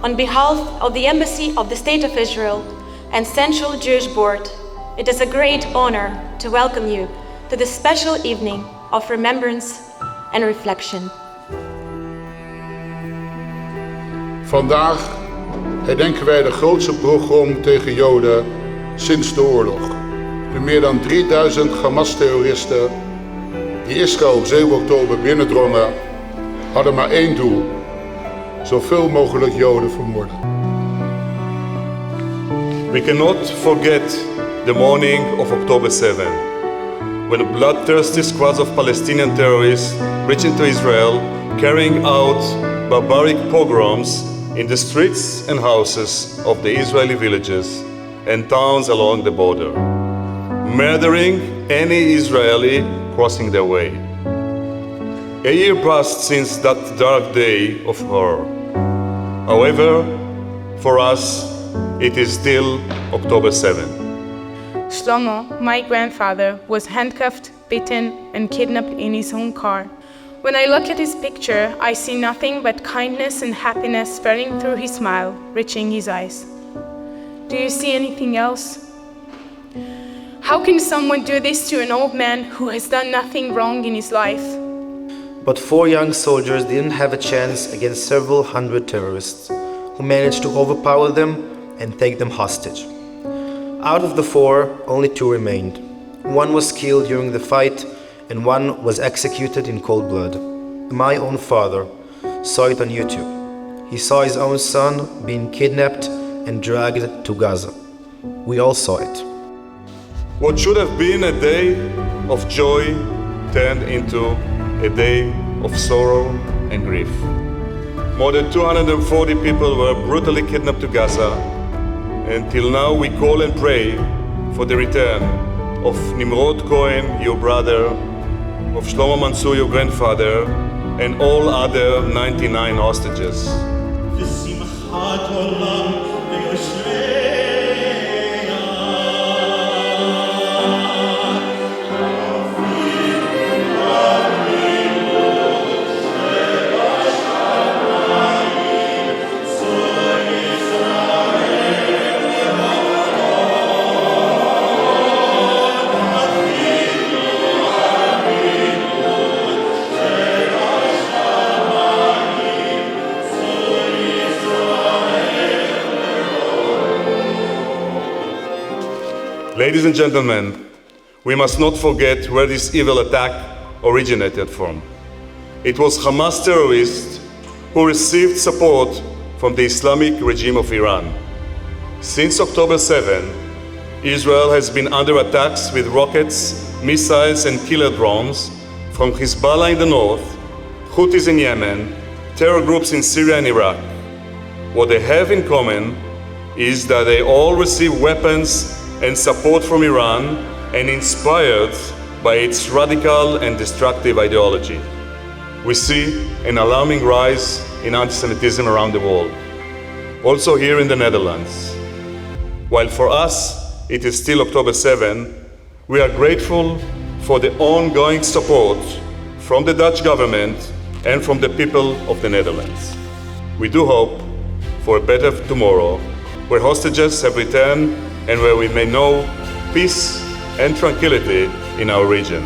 On behalf of the Embassy of the State of Israel and Central Jewish Board, it is a great honor to welcome you to this special evening of remembrance and reflection. Vandaag herdenken wij de grootste pogrom tegen Joden sinds de oorlog. De meer dan 3000 Hamas-terroristen die Israël op 7 oktober binnendrongen, hadden maar één doel: zoveel mogelijk Joden vermoorden. We cannot forget the morning of October 7, when bloodthirsty squads of Palestinian terrorists reached into Israel, carrying out barbaric pogroms in the streets and houses of the Israeli villages and towns along the border, murdering any Israeli crossing their way. A year passed since that dark day of horror. However, for us, it is still October 7. Shlomo, my grandfather, was handcuffed, beaten, and kidnapped in his own car. When I look at his picture, I see nothing but kindness and happiness spreading through his smile, reaching his eyes. Do you see anything else? How can someone do this to an old man who has done nothing wrong in his life? But 4 young soldiers didn't have a chance against several hundred terrorists, who managed to overpower them and take them hostage. Out of the 4, only 2 remained. 1 was killed during the fight, and 1 was executed in cold blood. My own father saw it on YouTube. He saw his own son being kidnapped and dragged to Gaza. We all saw it. What should have been a day of joy turned into a day of sorrow and grief. More than 240 people were brutally kidnapped to Gaza. Until now, we call and pray for the return of Nimrod Cohen, your brother, of Shlomo Mansour, your grandfather, and all other 99 hostages. Ladies and gentlemen, we must not forget where this evil attack originated from. It was Hamas terrorists who received support from the Islamic regime of Iran. Since October 7, Israel has been under attacks with rockets, missiles, and killer drones from Hezbollah in the north, Houthis in Yemen, terror groups in Syria and Iraq. What they have in common is that they all receive weapons and support from Iran and inspired by its radical and destructive ideology. We see an alarming rise in anti-Semitism around the world, also here in the Netherlands. While for us it is still October 7, we are grateful for the ongoing support from the Dutch government and from the people of the Netherlands. We do hope for a better tomorrow, where hostages have returned and where we may know peace and tranquility in our region.